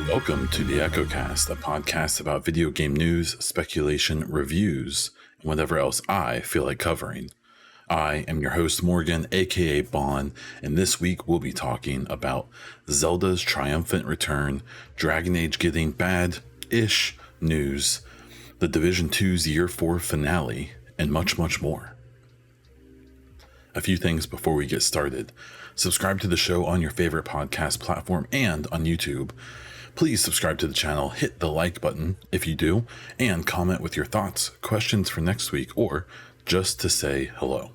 Welcome to the EchoCast, a podcast about video game news, speculation, reviews, and whatever else I feel like covering. I am your host, Morgan, aka Bon, and this week we'll be talking about Zelda's triumphant return, Dragon Age getting bad-ish news, the Division 2's Year 4 finale, and much, much more. A few things before we get started. Subscribe to the show on your favorite podcast platform and on YouTube. Please subscribe to the channel, hit the like button if you do, and comment with your thoughts, questions for next week, or just to say hello.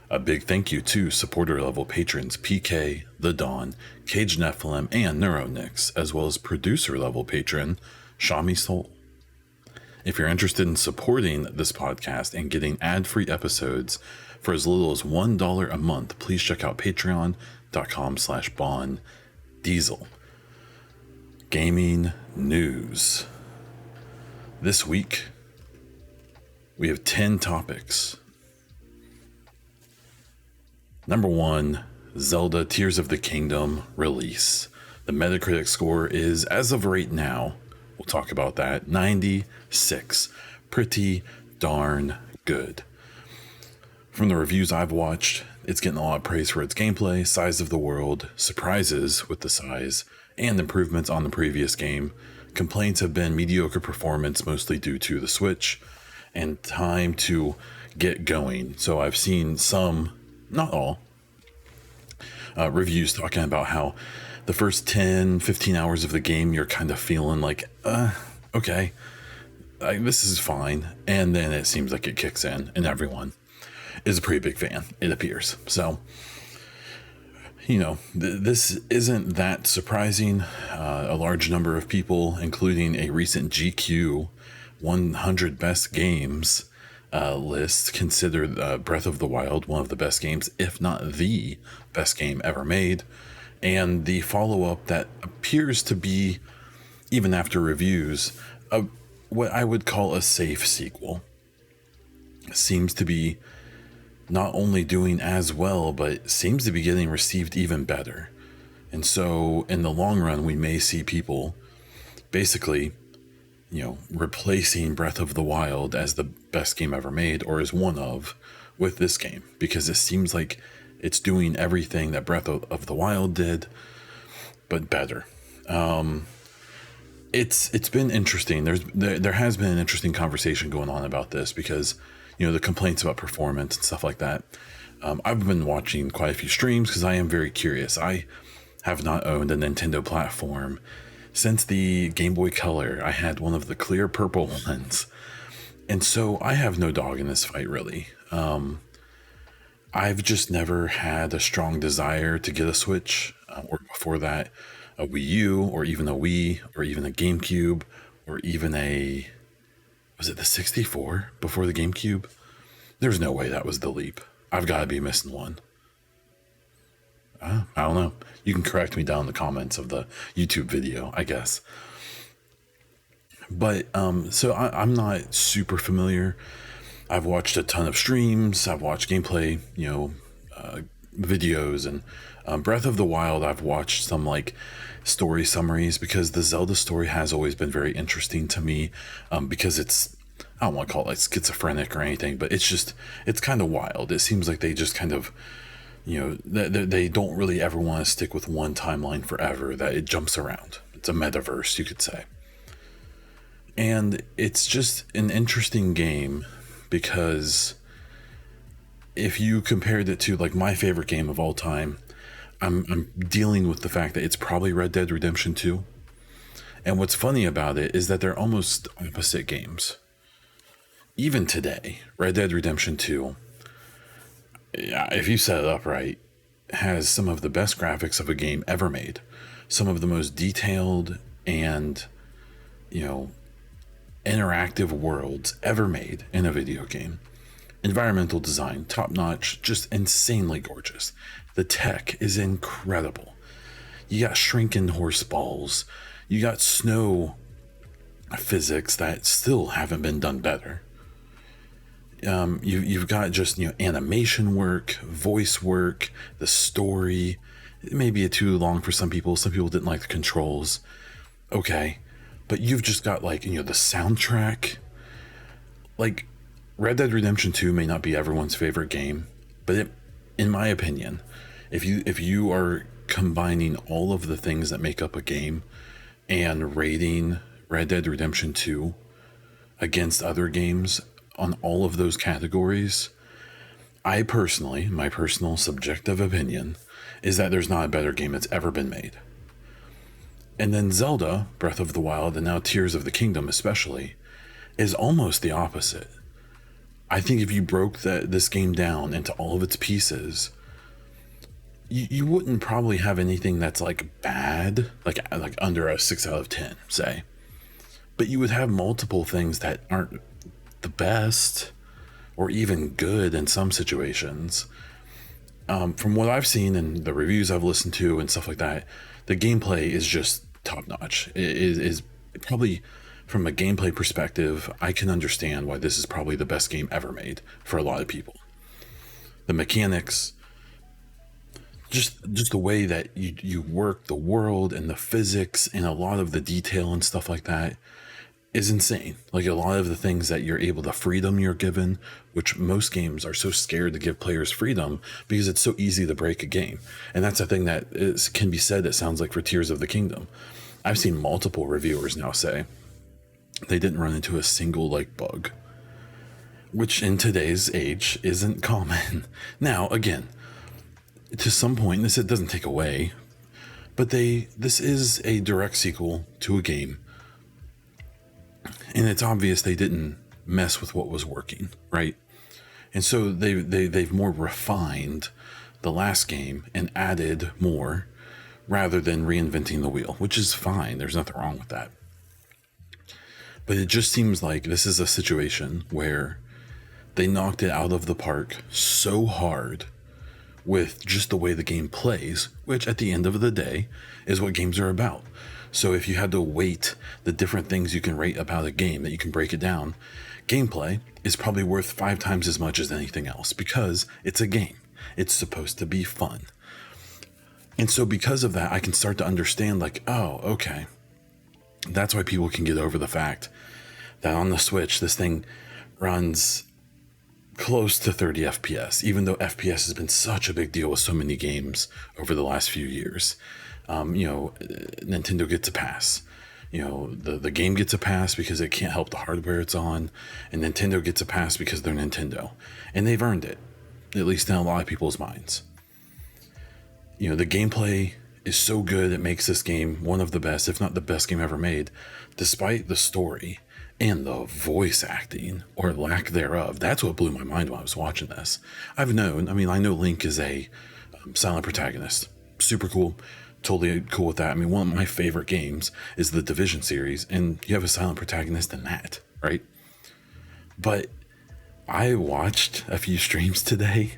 A big thank you to supporter level patrons PK, The Dawn, Cage Nephilim, and NeuroNix, as well as producer level patron Shami Soul. If you're interested in supporting this podcast and getting ad-free episodes for as little as $1 a month, please check out patreon.com/BonDiesel. Gaming news. This week, we have 10 topics. Number 1, Zelda Tears of the Kingdom release. The Metacritic score is, as of right now, we'll talk about that, 96. Pretty darn good. From the reviews I've watched, it's getting a lot of praise for its gameplay, size of the world, surprises with the size, and improvements on the previous game. Complaints have been mediocre performance, mostly due to the Switch, and time to get going. So I've seen some, not all, reviews talking about how the first 10-15 hours of the game you're kind of feeling like, okay, this is fine, and then it seems like it kicks in, and everyone is a pretty big fan, it appears. So, you know, this isn't that surprising. A large number of people, including a recent GQ 100 best games list, considered Breath of the Wild one of the best games, if not the best game ever made. And the follow-up that appears to be, even after reviews, what I would call a safe sequel, seems to be not only doing as well, but seems to be getting received even better. And so in the long run, we may see people basically, replacing Breath of the Wild as the best game ever made, or as one of, with this game, because it seems like it's doing everything that Breath of the Wild did, but better. It's been interesting. There has been an interesting conversation going on about this, because the complaints about performance and stuff like that. I've been watching quite a few streams because I am very curious. I have not owned a Nintendo platform since the Game Boy Color. I had one of the clear purple ones, and so I have no dog in this fight, really. I've just never had a strong desire to get a Switch, or before that, a Wii U, or even a Wii, or even a GameCube, or even was it the 64 before the GameCube? There's no way that was the leap. I've got to be missing one. I don't know. You can correct me down in the comments of the YouTube video, I guess. But, so I'm not super familiar. I've watched a ton of streams. I've watched gameplay, videos, and Breath of the Wild, I've watched some story summaries, because the Zelda story has always been very interesting to me, because it's, I don't want to call it schizophrenic or anything, but it's kind of wild. It seems like they just kind of, they don't really ever want to stick with one timeline forever, that it jumps around. It's a metaverse, you could say. And it's just an interesting game, because if you compared it to my favorite game of all time, I'm dealing with the fact that it's probably Red Dead Redemption 2. And what's funny about it is that they're almost opposite games. Even today, Red Dead Redemption 2, if you set it up right, has some of the best graphics of a game ever made. Some of the most detailed and, interactive worlds ever made in a video game. Environmental design, top notch, just insanely gorgeous. The tech is incredible. You got shrinking horse balls. You got snow physics that still haven't been done better. You've got just, animation work, voice work, the story. It may be too long for some people. Some people didn't like the controls. Okay. But you've just got like, the soundtrack. Like, Red Dead Redemption 2 may not be everyone's favorite game, but in my opinion, if you are combining all of the things that make up a game and rating Red Dead Redemption 2 against other games on all of those categories, my personal subjective opinion is that there's not a better game that's ever been made. And then Zelda, Breath of the Wild, and now Tears of the Kingdom especially, is almost the opposite. I think if you broke this game down into all of its pieces, you wouldn't probably have anything that's like bad, like under a 6 out of 10, say. But you would have multiple things that aren't the best or even good in some situations. From what I've seen and the reviews I've listened to and stuff like that, the gameplay is just top notch. It is probably, from a gameplay perspective, I can understand why this is probably the best game ever made for a lot of people. The mechanics, just the way that you work the world and the physics and a lot of the detail and stuff like that is insane. Like a lot of the things that you're able, the freedom you're given, which most games are so scared to give players freedom because it's so easy to break a game. And that's a thing that can be said, it sounds like, for Tears of the Kingdom. I've seen multiple reviewers now say they didn't run into a single bug, which in today's age isn't common. Now, again, to some point, it doesn't take away, but this is a direct sequel to a game, and it's obvious they didn't mess with what was working, right? And so they've more refined the last game and added more rather than reinventing the wheel, which is fine. There's nothing wrong with that. But it just seems like this is a situation where they knocked it out of the park so hard with just the way the game plays, which at the end of the day is what games are about. So if you had to weight the different things you can rate about a game, that you can break it down, gameplay is probably worth 5 times as much as anything else because it's a game. It's supposed to be fun. And so because of that, I can start to understand oh, okay. That's why people can get over the fact that on the Switch, this thing runs close to 30 FPS, even though FPS has been such a big deal with so many games over the last few years. Nintendo gets a pass. The game gets a pass because it can't help the hardware it's on, and Nintendo gets a pass because they're Nintendo. And they've earned it, at least in a lot of people's minds. The gameplay is so good, it makes this game one of the best, if not the best game ever made, despite the story and the voice acting, or lack thereof. That's what blew my mind when I was watching this. I know Link is a silent protagonist. Super cool. Totally cool with that. One of my favorite games is the Division series, and you have a silent protagonist in that, right? But I watched a few streams today,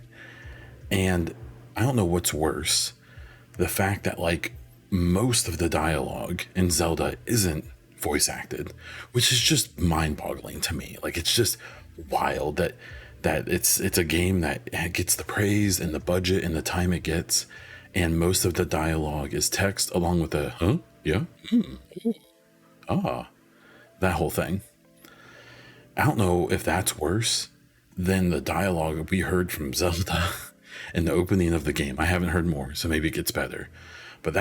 and I don't know what's worse. The fact that most of the dialogue in Zelda isn't voice acted, which is just mind-boggling to me. It's just wild that it's a game that gets the praise and the budget and the time it gets, and most of the dialogue is text along with a huh, yeah, that whole thing. I don't know if that's worse than the dialogue we heard from Zelda in the opening of the game. I haven't heard more, so maybe it gets better. But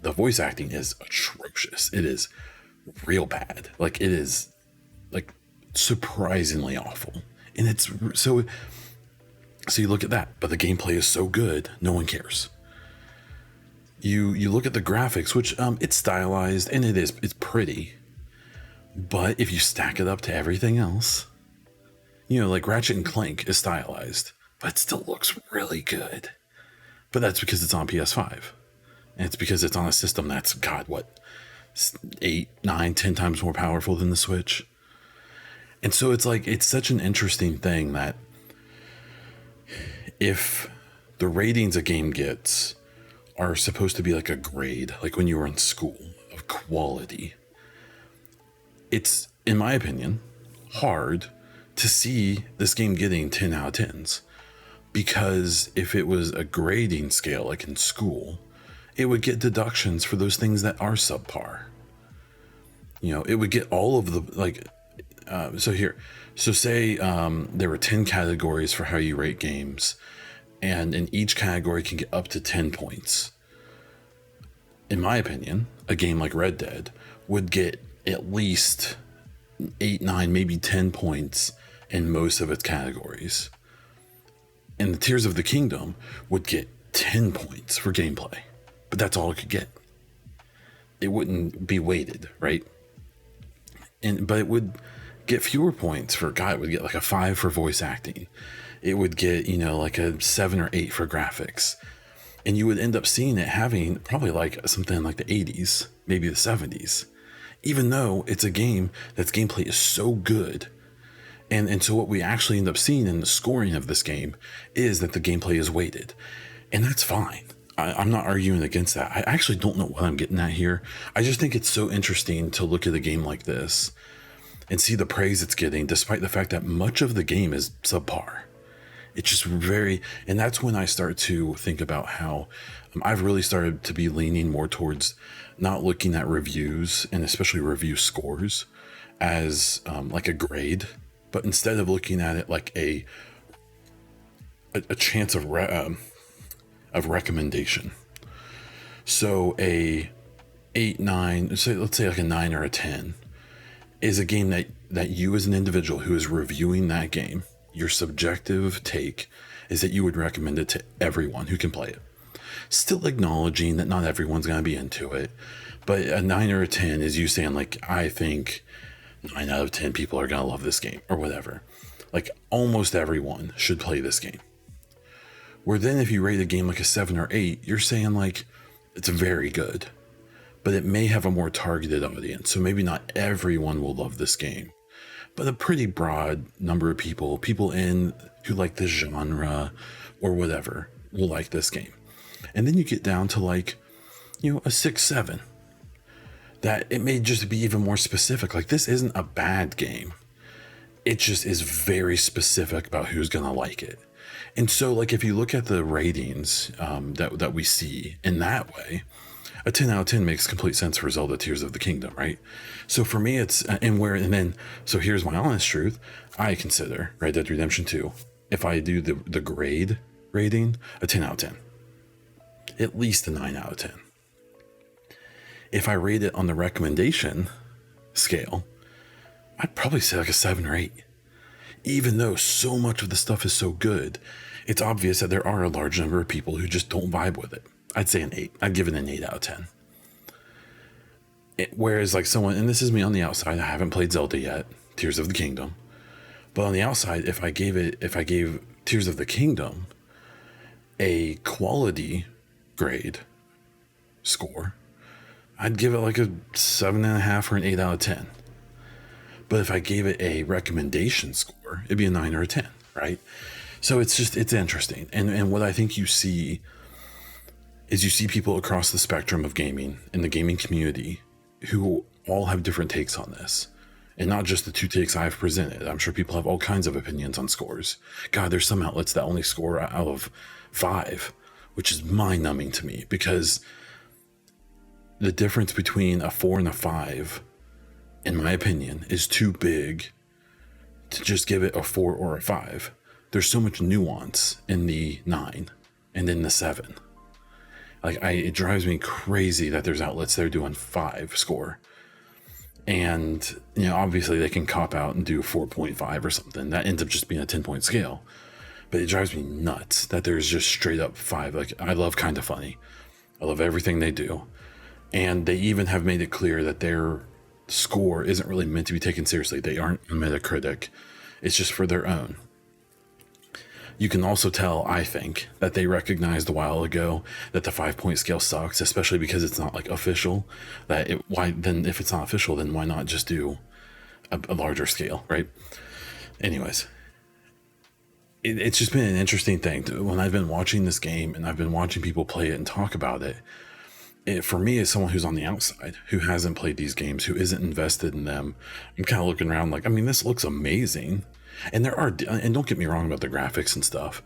the voice acting is atrocious. It is real bad. It is surprisingly awful. And it's so you look at that, but the gameplay is so good, no one cares. You look at the graphics, which it's stylized and it's pretty. But if you stack it up to everything else, Ratchet and Clank is stylized, but it still looks really good. But that's because it's on PS5. And it's because it's on a system that's, 8, 9, 10 times more powerful than the Switch. And so it's such an interesting thing that if the ratings a game gets are supposed to be a grade, when you were in school, of quality, it's, in my opinion, hard to see this game getting 10 out of 10s. Because if it was a grading scale like in school, it would get deductions for those things that are subpar. You know, it would get all of the, like, so say there were 10 categories for how you rate games, and in each category can get up to 10 points. In my opinion, a game like Red Dead would get at least 8, 9, maybe 10 points in most of its categories. And the Tears of the Kingdom would get 10 points for gameplay, but that's all it could get. It wouldn't be weighted, right? But it would get fewer points for, God, it would get like a 5 for voice acting. It would get, you know, like a 7 or 8 for graphics. And you would end up seeing it having probably like something like the 80s, maybe the 70s, even though it's a game that's gameplay is so good. And so what we actually end up seeing in the scoring of this game is that the gameplay is weighted. And that's fine. I'm not arguing against that. I actually don't know what I'm getting at here. I just think it's so interesting to look at a game like this and see the praise it's getting, despite the fact that much of the game is subpar. It's just very, and that's when I start to think about how I've really started to be leaning more towards not looking at reviews, and especially review scores, as like a grade, but instead of looking at it like a chance of recommendation. So a 8, 9, let's say like a 9 or a 10 is a game that you as an individual who is reviewing that game, your subjective take is that you would recommend it to everyone who can play it. Still acknowledging that not everyone's going to be into it, but a 9 or a 10 is you saying, like, I think 9 out of 10 people are going to love this game, or whatever. Like, almost everyone should play this game. Where then if you rate a game like a 7 or 8, you're saying, like, it's very good, but it may have a more targeted audience, so maybe not everyone will love this game. But a pretty broad number of people who like this genre or whatever, will like this game. And then you get down to, like, you know, a 6, 7. That it may just be even more specific. Like, this isn't a bad game. It just is very specific about who's going to like it. And so, like, if you look at the ratings that we see in that way, a 10 out of 10 makes complete sense for Zelda Tears of the Kingdom, right? So for me, so here's my honest truth. I consider Red Dead Redemption 2, if I do the grade rating, a 10 out of 10. At least a 9 out of 10. If I rate it on the recommendation scale, I'd probably say like a 7 or 8. Even though so much of the stuff is so good, it's obvious that there are a large number of people who just don't vibe with it. I'd say an 8. I'd give it an 8 out of 10. Whereas like someone, and this is me on the outside, I haven't played Zelda yet, Tears of the Kingdom. But on the outside, if I gave Tears of the Kingdom a quality grade score, I'd give it like a 7.5 or an 8 out of 10. But if I gave it a recommendation score, it'd be a 9 or a 10, right? So it's interesting. And what I think you see is you see people across the spectrum of gaming in the gaming community who all have different takes on this. And not just the 2 takes I've presented. I'm sure people have all kinds of opinions on scores. God, there's some outlets that only score out of 5, which is mind-numbing to me, because the difference between a 4 and a 5, in my opinion, is too big to just give it a 4 or a 5. There's so much nuance in the 9 and in the 7. Like, it drives me crazy that there's outlets that are doing 5 score. And, you know, obviously they can cop out and do 4.5 or something. That ends up just being a 10-point scale. But it drives me nuts that there's just straight up 5. Like, I love Kinda Funny. I love everything they do. And they even have made it clear that their score isn't really meant to be taken seriously. They aren't a Metacritic. It's just for their own. You can also tell, I think, that they recognized a while ago that the 5-point scale sucks, especially because it's not like official. If it's not official, then why not just do a larger scale, right? Anyways, it's just been an interesting thing. When I've been watching this game and I've been watching people play it and talk about it, for me, as someone who's on the outside, who hasn't played these games, who isn't invested in them, I'm kind of looking around like, I mean, this looks amazing. And there are, and don't get me wrong about the graphics and stuff.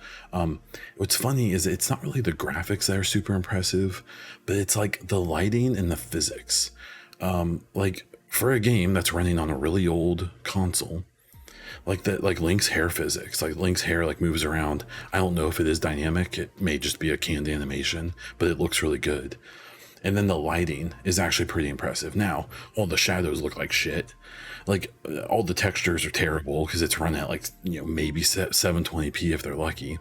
What's funny is it's not really the graphics that are super impressive, but it's like the lighting and the physics. Like for a game that's running on a really old console, like that, like Link's hair physics, like Link's hair like moves around. I don't know if it is dynamic. It may just be a canned animation, but it looks really good. And then the lighting is actually pretty impressive. Now, all the shadows look like shit. Like all the textures are terrible because it's run at like, maybe 720p if they're lucky.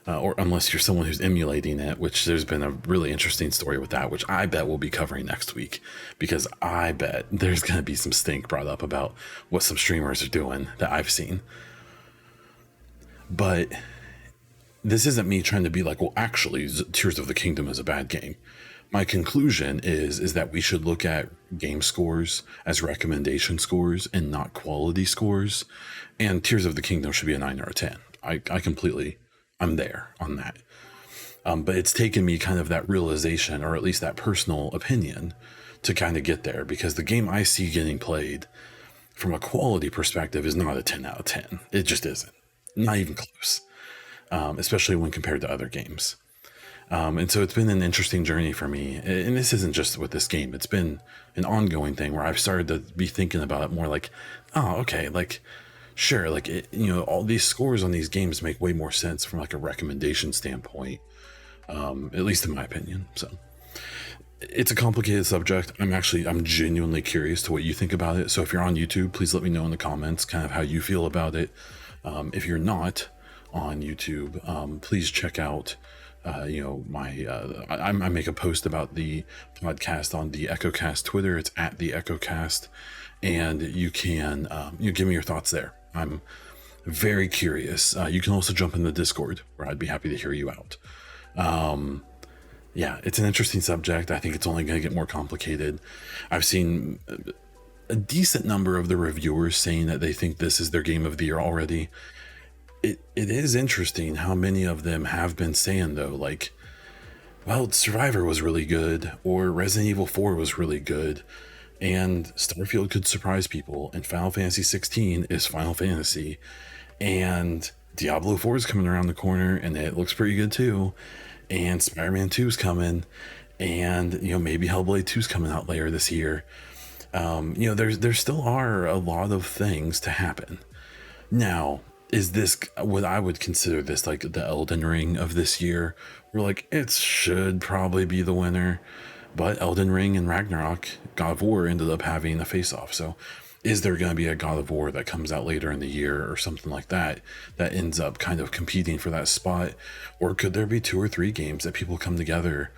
Or unless you're someone who's emulating it, which there's been a really interesting story with that, which I bet we'll be covering next week, because I bet there's going to be some stink brought up about what some streamers are doing that I've seen. But this isn't me trying to be like, well, actually, Tears of the Kingdom is a bad game. My conclusion is that we should look at game scores as recommendation scores and not quality scores. And Tears of the Kingdom should be a 9 or a 10. I'm there on that. But it's taken me kind of that realization, or at least that personal opinion, to kind of get there, because the game I see getting played from a quality perspective is not a 10 out of 10. It just isn't. Not even close. Especially when compared to other games. And so it's been an interesting journey for me. And this isn't just with this game. It's been an ongoing thing where I've started to be thinking about it more like, oh, okay, like, sure, like, all these scores on these games make way more sense from like a recommendation standpoint, at least in my opinion. So it's a complicated subject. I'm genuinely curious to what you think about it. So if you're on YouTube, please let me know in the comments kind of how you feel about it. If you're not on YouTube, please check out I make a post about the podcast on the EchoCast Twitter. It's at the EchoCast, and you can give me your thoughts there. I'm very curious. You can also jump in the Discord, where I'd be happy to hear you out. Yeah, it's an interesting subject. I think it's only going to get more complicated. I've seen a decent number of the reviewers saying that they think this is their game of the year already. It is interesting how many of them have been saying, though, like, well, Survivor was really good, or Resident Evil 4 was really good, and Starfield could surprise people, and Final Fantasy 16 is Final Fantasy, and Diablo 4 is coming around the corner, and it looks pretty good too, and Spider-Man 2 is coming, and maybe Hellblade 2 is coming out later this year. There still are a lot of things to happen. Now, is this what I would consider this like the Elden Ring of this year? We're like, it should probably be the winner, but Elden Ring and Ragnarok, God of War, ended up having a face-off. So is there going to be a God of War that comes out later in the year or something like that ends up kind of competing for that spot? Or could there be 2 or 3 games that people come together?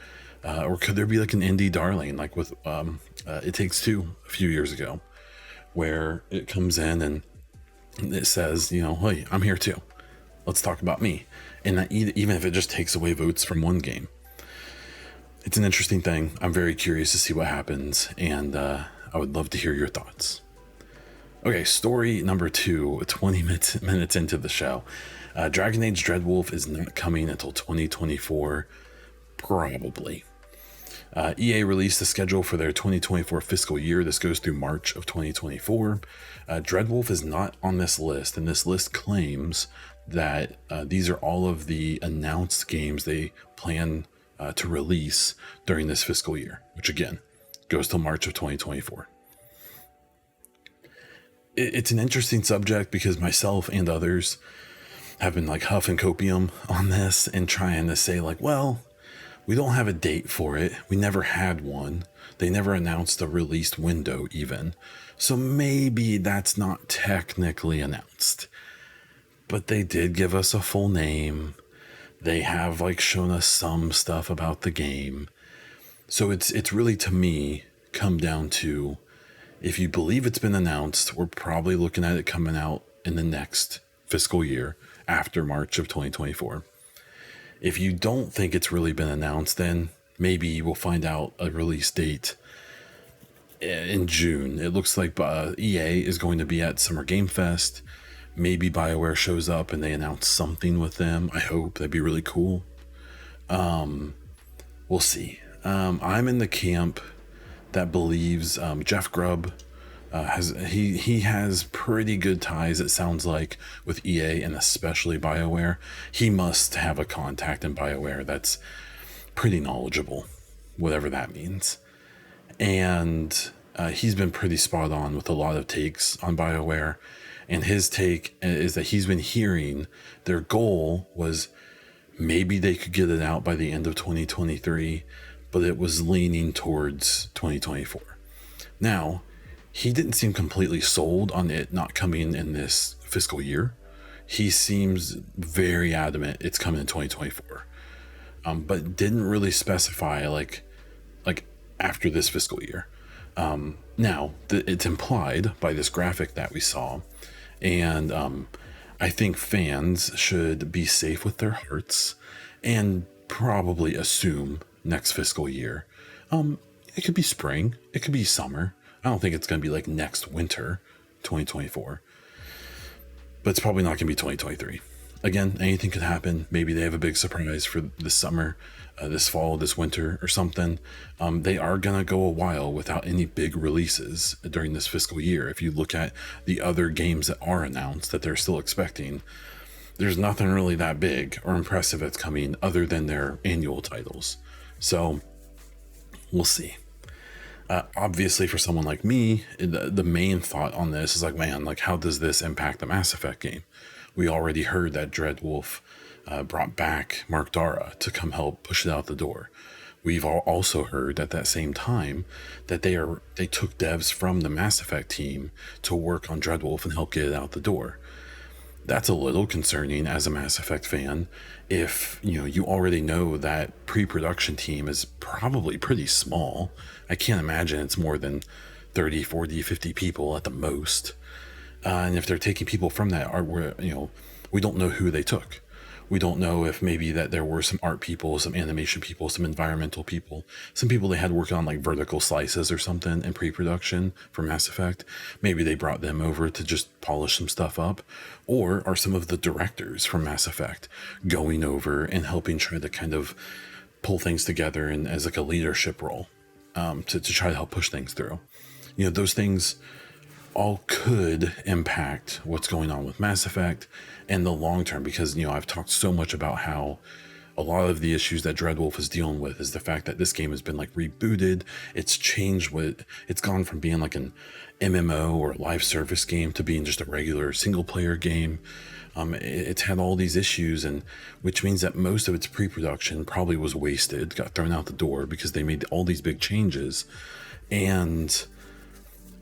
Or could there be like an indie darling, like with It Takes Two a few years ago, where it comes in and it says, hey, I'm here too. Let's talk about me. And that even if it just takes away votes from one game. It's an interesting thing. I'm very curious to see what happens, and I would love to hear your thoughts. Okay, story number 2, 20 minutes into the show. Dragon Age Dreadwolf is not coming until 2024, probably. EA released the schedule for their 2024 fiscal year. This goes through March of 2024. Dreadwolf is not on this list, and this list claims that these are all of the announced games they plan to release during this fiscal year, which again goes till March of 2024. It's an interesting subject because myself and others have been like huffing copium on this and trying to say like, well, we don't have a date for it. We never had one. They never announced a released window even. So maybe that's not technically announced. But they did give us a full name. They have like shown us some stuff about the game. So it's really, to me, come down to, if you believe it's been announced, we're probably looking at it coming out in the next fiscal year after March of 2024. If you don't think it's really been announced, then maybe we'll find out a release date in June. It looks like EA is going to be at Summer Game Fest. Maybe BioWare shows up and they announce something with them. I hope. That'd be really cool. We'll see. I'm in the camp that believes Jeff Grubb, He has pretty good ties, it sounds like, with EA and especially BioWare. He must have a contact in BioWare that's pretty knowledgeable, whatever that means. And he's been pretty spot on with a lot of takes on BioWare. And his take is that he's been hearing their goal was maybe they could get it out by the end of 2023, but it was leaning towards 2024. Now, he didn't seem completely sold on it not coming in this fiscal year. He seems very adamant it's coming in 2024, but didn't really specify like after this fiscal year. Now, it's implied by this graphic that we saw, and I think fans should be safe with their hearts and probably assume next fiscal year. It could be spring, it could be summer. I don't think it's going to be like next winter, 2024, but it's probably not going to be 2023. Again, anything could happen. Maybe they have a big surprise for this summer, this fall, this winter, or something. They are going to go a while without any big releases during this fiscal year. If you look at the other games that are announced that they're still expecting, there's nothing really that big or impressive that's coming other than their annual titles. So we'll see. Obviously, for someone like me, the main thought on this is like, man, like, how does this impact the Mass Effect game? We already heard that Dreadwolf brought back Mark Dara to come help push it out the door. We've also heard at that same time that they took devs from the Mass Effect team to work on Dreadwolf and help get it out the door. That's a little concerning as a Mass Effect fan. If you already know that pre-production team is probably pretty small. I can't imagine it's more than 30, 40, 50 people at the most. And if they're taking people from that art, we don't know who they took. We don't know if maybe that there were some art people, some animation people, some environmental people, some people they had working on like vertical slices or something in pre-production for Mass Effect. Maybe they brought them over to just polish some stuff up. Or are some of the directors from Mass Effect going over and helping try to kind of pull things together and as like a leadership role to try to help push things through. Those things all could impact what's going on with Mass Effect and the long term, because I've talked so much about how a lot of the issues that Dreadwolf is dealing with is the fact that this game has been like rebooted. It's changed it's gone from being like an MMO or live service game to being just a regular single player game. It's had all these issues, and which means that most of its pre-production probably was wasted, got thrown out the door because they made all these big changes. And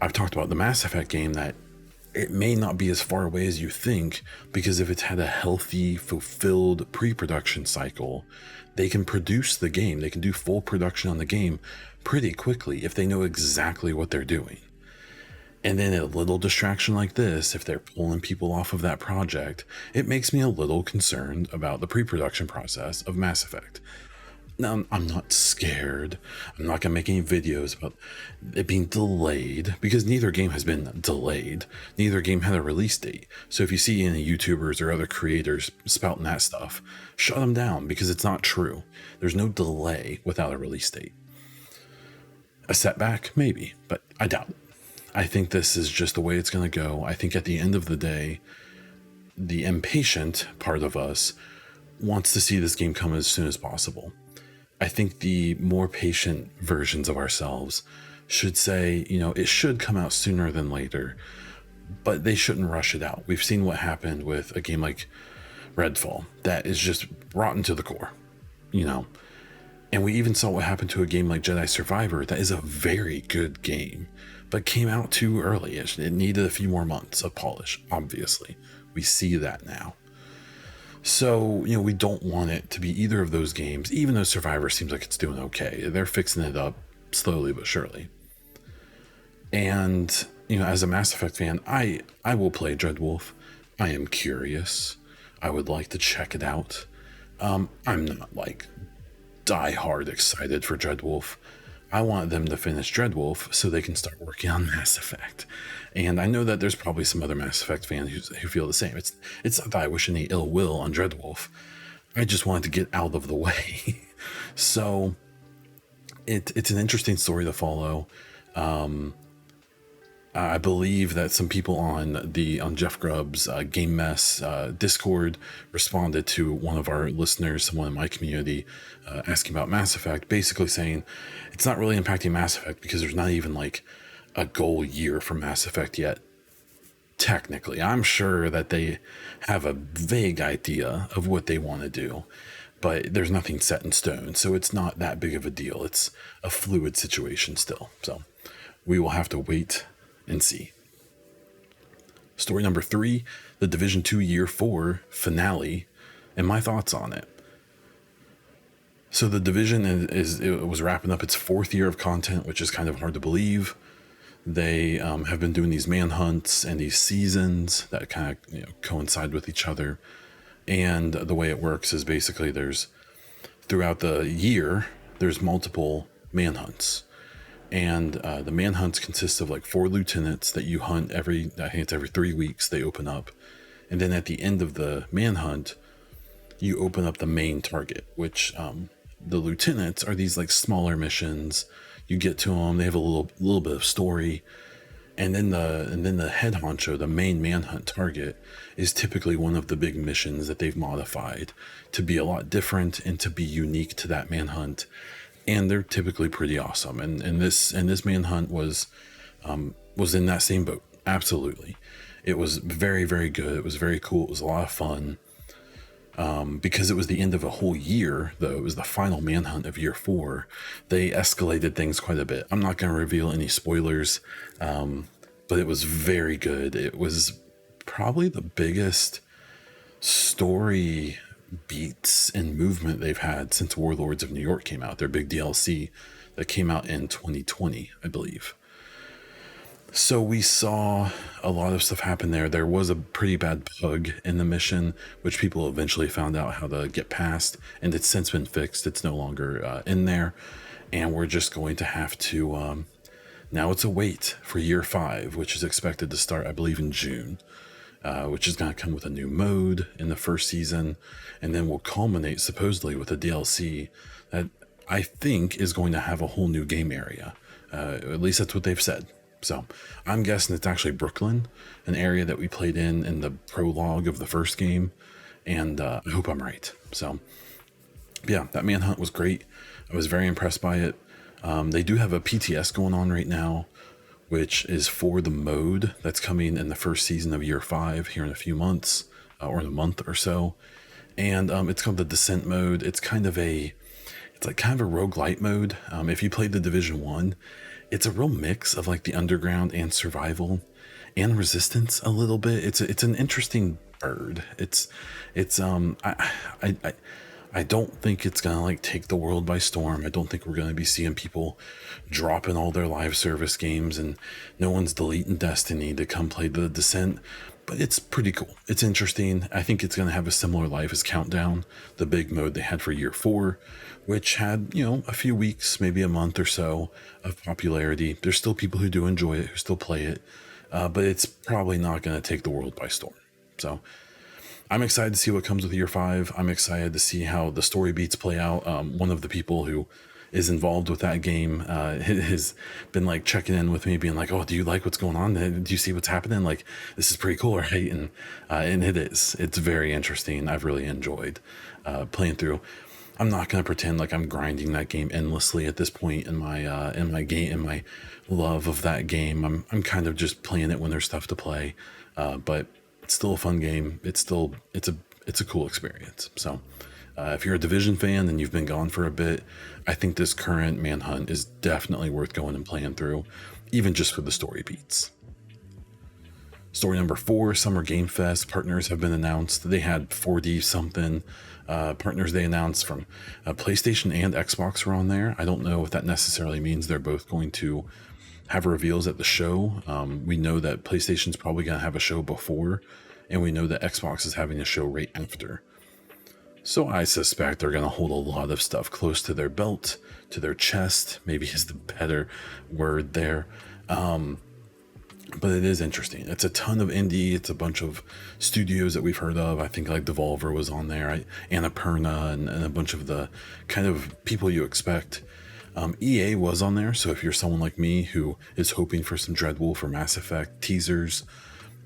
I've talked about the Mass Effect game that it may not be as far away as you think, because if it's had a healthy, fulfilled pre-production cycle, they can produce the game. They can do full production on the game pretty quickly if they know exactly what they're doing. And then a little distraction like this, if they're pulling people off of that project, it makes me a little concerned about the pre-production process of Mass Effect. Now, I'm not scared. I'm not going to make any videos about it being delayed, because neither game has been delayed. Neither game had a release date. So if you see any YouTubers or other creators spouting that stuff, shut them down, because it's not true. There's no delay without a release date. A setback? Maybe, but I doubt it. I think this is just the way it's going to go. I think at the end of the day, the impatient part of us wants to see this game come as soon as possible. I think the more patient versions of ourselves should say, it should come out sooner than later, but they shouldn't rush it out. We've seen what happened with a game like Redfall that is just rotten to the core, and we even saw what happened to a game like Jedi Survivor that is a very good game, but came out too early. It needed a few more months of polish, obviously. We see that now. So, we don't want it to be either of those games, even though Survivor seems like it's doing okay. They're fixing it up slowly but surely. And, as a Mass Effect fan, I will play Dreadwolf. I am curious. I would like to check it out. I'm not like die hard excited for Dreadwolf. I want them to finish Dreadwolf so they can start working on Mass Effect. And I know that there's probably some other Mass Effect fans who feel the same. It's not that I wish any ill will on Dreadwolf. I just wanted to get out of the way. So it's an interesting story to follow. I believe that some people on Jeff Grubb's Game Mess Discord responded to one of our listeners, someone in my community, asking about Mass Effect, basically saying it's not really impacting Mass Effect because there's not even like a goal year for Mass Effect yet. Technically, I'm sure that they have a vague idea of what they want to do, but there's nothing set in stone, so it's not that big of a deal. It's a fluid situation still, so we will have to wait and see. Story number 3, the Division 2 Year 4 finale, and my thoughts on it. So the Division it was wrapping up its 4th year of content, which is kind of hard to believe. They have been doing these manhunts and these seasons that kind of coincide with each other. And the way it works is basically throughout the year, there's multiple manhunts. And the manhunts consist of like 4 lieutenants that you hunt I think it's every 3 weeks they open up. And then at the end of the manhunt, you open up the main target, which the lieutenants are these like smaller missions. You get to them, they have a little bit of story. And then the head honcho, the main manhunt target, is typically one of the big missions that they've modified to be a lot different and to be unique to that manhunt. And they're typically pretty awesome. And this manhunt was in that same boat. Absolutely. It was very, very good. It was very cool. It was a lot of fun. Because it was the end of a whole year, though, it was the final manhunt of year 4, they escalated things quite a bit. I'm not going to reveal any spoilers, but it was very good. It was probably the biggest story beats and movement they've had since Warlords of New York came out, their big DLC that came out in 2020, I believe. So we saw a lot of stuff happen there. There was a pretty bad bug in the mission, which people eventually found out how to get past, and it's since been fixed. It's no longer in there, and we're just going to have to now it's a wait for year 5, which is expected to start, I believe, in June, which is going to come with a new mode in the first season, and then will culminate supposedly with a DLC that I think is going to have a whole new game area. At least that's what they've said. So I'm guessing it's actually Brooklyn, an area that we played in the prologue of the first game, and I hope I'm right. So yeah, that manhunt was great. I was very impressed by it. They do have a PTS going on right now, which is for the mode that's coming in the first season of year 5 here in a few months, or in a month or so. And it's called the Descent mode. It's kind of a roguelite mode. If you played the Division 1, it's a real mix of like the underground and survival and resistance a little bit. It's an interesting bird. I don't think it's gonna like take the world by storm. I don't think we're gonna be seeing people dropping all their live service games and no one's deleting Destiny to come play the Descent. But it's pretty cool. It's interesting. I think it's gonna have a similar life as Countdown, the big mode they had for year 4, which had, a few weeks, maybe a month or so of popularity. There's still people who do enjoy it, who still play it, but it's probably not going to take the world by storm. So I'm excited to see what comes with year 5. I'm excited to see how the story beats play out. One of the people who is involved with that game has been like checking in with me, being like, oh, do you like what's going on? Do you see what's happening? Like, this is pretty cool, right? And it's very interesting. I've really enjoyed playing through. I'm not going to pretend like I'm grinding that game endlessly at this point in my love of that game. I'm kind of just playing it when there's stuff to play, but it's still a fun game. It's a cool experience. So if you're a Division fan and you've been gone for a bit, I think this current manhunt is definitely worth going and playing through, even just for the story beats. Story number 4, Summer Game Fest partners have been announced. They had 4D something partners they announced from PlayStation and Xbox were on there. I don't know if that necessarily means they're both going to have reveals at the show. We know that PlayStation's probably going to have a show before, and we know that Xbox is having a show right after. So I suspect they're going to hold a lot of stuff close to their belt, to their chest, maybe is the better word there. But it is interesting. It's a ton of indie. It's a bunch of studios that we've heard of. I think like Devolver was on there, Annapurna, and a bunch of the kind of people you expect. EA was on there, so if you're someone like me who is hoping for some Dreadwolf or Mass Effect teasers,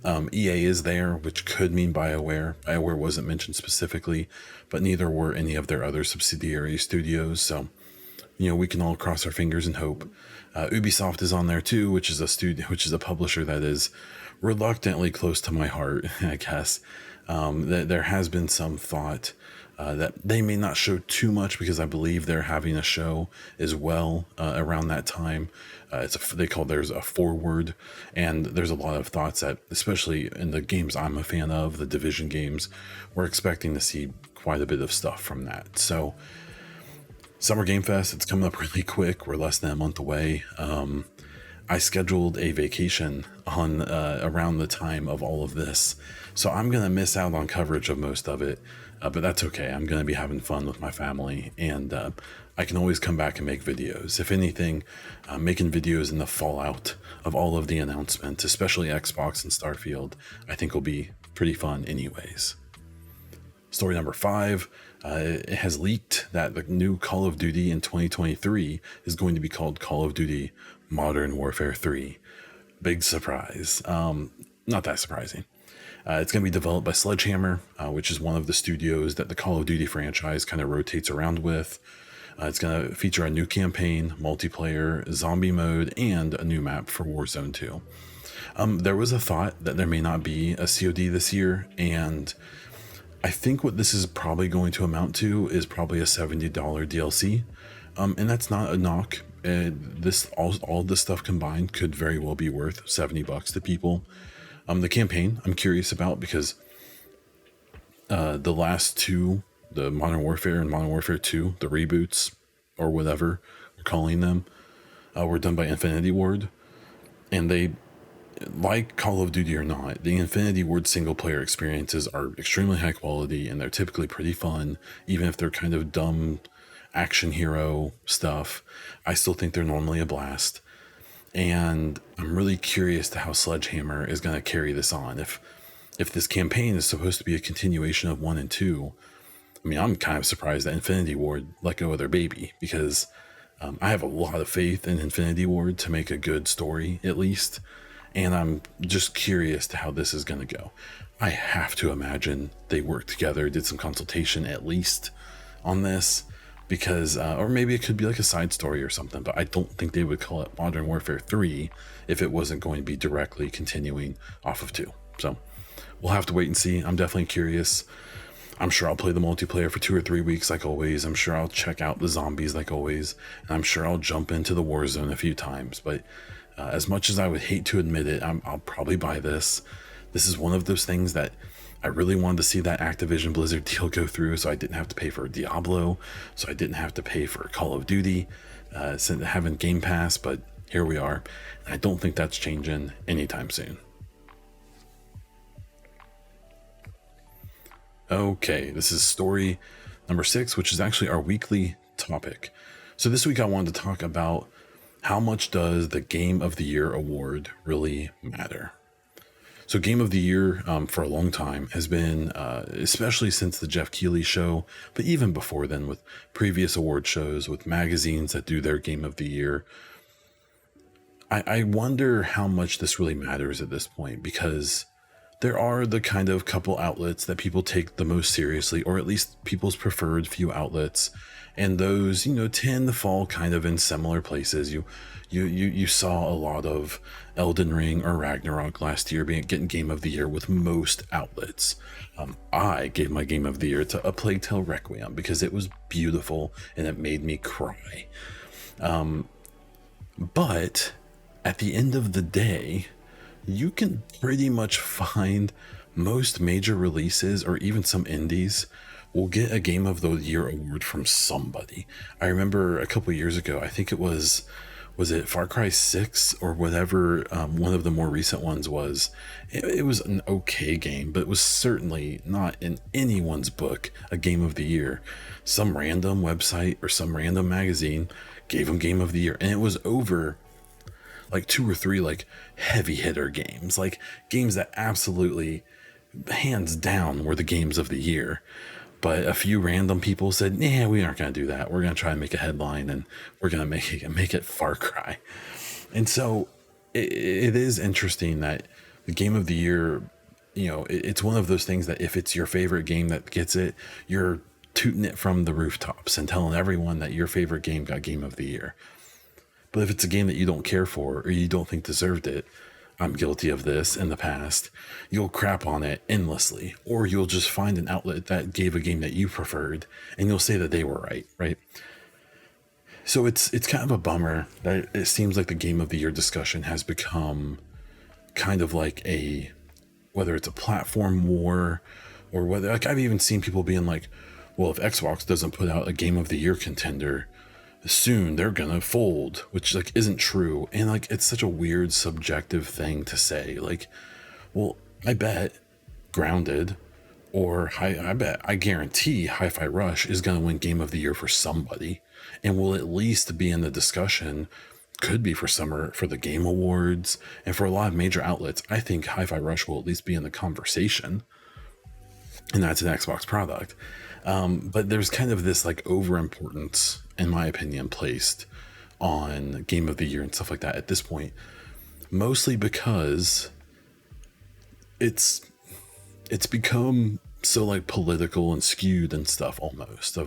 EA is there, which could mean BioWare. BioWare wasn't mentioned specifically, but neither were any of their other subsidiary studios, so we can all cross our fingers and hope. Ubisoft is on there too, which is a publisher that is reluctantly close to my heart, I guess. There has been some thought that they may not show too much because I believe they're having a show as well around that time. They call theirs a forward, and there's a lot of thoughts that, especially in the games I'm a fan of, the Division games, we're expecting to see quite a bit of stuff from that. So Summer Game Fest, it's coming up really quick. We're less than a month away. I scheduled a vacation on around the time of all of this, so I'm going to miss out on coverage of most of it, but that's okay. I'm going to be having fun with my family, and I can always come back and make videos. If anything, making videos in the fallout of all of the announcements, especially Xbox and Starfield, I think will be pretty fun anyways. Story number 5, it has leaked that the new Call of Duty in 2023 is going to be called Call of Duty Modern Warfare 3. Big surprise. Not that surprising. It's going to be developed by Sledgehammer, which is one of the studios that the Call of Duty franchise kind of rotates around with. It's going to feature a new campaign, multiplayer, zombie mode, and a new map for Warzone 2. There was a thought that there may not be a COD this year, and I think what this is probably going to amount to is probably a $70 DLC. And that's not a knock. All this stuff combined could very well be worth $70 to people. The campaign I'm curious about because the last two, the Modern Warfare and Modern Warfare 2, the reboots or whatever we're calling them, were done by Infinity Ward, and they, like Call of Duty or not, the Infinity Ward single player experiences are extremely high quality, and they're typically pretty fun, even if they're kind of dumb action hero stuff. I still think they're normally a blast, and I'm really curious to how Sledgehammer is going to carry this on. If this campaign is supposed to be a continuation of 1 and 2, I mean, I'm kind of surprised that Infinity Ward let go of their baby, because I have a lot of faith in Infinity Ward to make a good story, at least. And I'm just curious to how this is going to go. I have to imagine they worked together, did some consultation at least on this, because, or maybe it could be like a side story or something, but I don't think they would call it Modern Warfare 3 if it wasn't going to be directly continuing off of 2. So we'll have to wait and see. I'm definitely curious. I'm sure I'll play the multiplayer for 2 or 3 weeks like always. I'm sure I'll check out the zombies like always. And I'm sure I'll jump into the Warzone a few times, but as much as I would hate to admit it, I'll probably buy this. This is one of those things that I really wanted to see that Activision Blizzard deal go through, so I didn't have to pay for Diablo, so I didn't have to pay for Call of Duty, having Game Pass, but here we are. And I don't think that's changing anytime soon. Okay, this is story number 6, which is actually our weekly topic. So this week I wanted to talk about how much does the Game of the Year award really matter? So Game of the Year for a long time has been, especially since the Jeff Keighley show, but even before then with previous award shows, with magazines that do their Game of the Year. I wonder how much this really matters at this point, because there are the kind of couple outlets that people take the most seriously, or at least people's preferred few outlets. And those, tend to fall kind of in similar places. You saw a lot of Elden Ring or Ragnarok last year getting Game of the Year with most outlets. I gave my Game of the Year to A Plague Tale Requiem because it was beautiful and it made me cry. But at the end of the day, you can pretty much find most major releases, or even some indies, will get a Game of the Year award from somebody. I remember a couple years ago, I think it was it Far Cry 6 or whatever, one of the more recent ones was. It was an okay game, but it was certainly not in anyone's book a Game of the Year. Some random website or some random magazine gave them Game of the Year, and it was over like 2 or 3 like heavy hitter games, like games that absolutely hands down were the games of the year. But a few random people said, "Nah, we aren't going to do that. We're going to try and make a headline, and we're going to make it Far Cry." And so it is interesting that the game of the year, it's one of those things that if it's your favorite game that gets it, you're tooting it from the rooftops and telling everyone that your favorite game got game of the year. But if it's a game that you don't care for or you don't think deserved it, I'm guilty of this in the past, you'll crap on it endlessly, or you'll just find an outlet that gave a game that you preferred and you'll say that they were right? So it's kind of a bummer that it seems like the game of the year discussion has become kind of like whether it's a platform war or whether, like, I've even seen people being like, well, if Xbox doesn't put out a game of the year contender soon, they're gonna fold, which like isn't true. And like, it's such a weird subjective thing to say. Like, well, I bet Grounded I guarantee Hi-Fi Rush is gonna win game of the year for somebody and will at least be in the discussion. Could be for the Game Awards, and for a lot of major outlets, I think Hi-Fi Rush will at least be in the conversation, and that's an Xbox product. But there's kind of this like overimportance, in my opinion, placed on Game of the Year and stuff like that at this point, mostly because it's become so like political and skewed and stuff almost.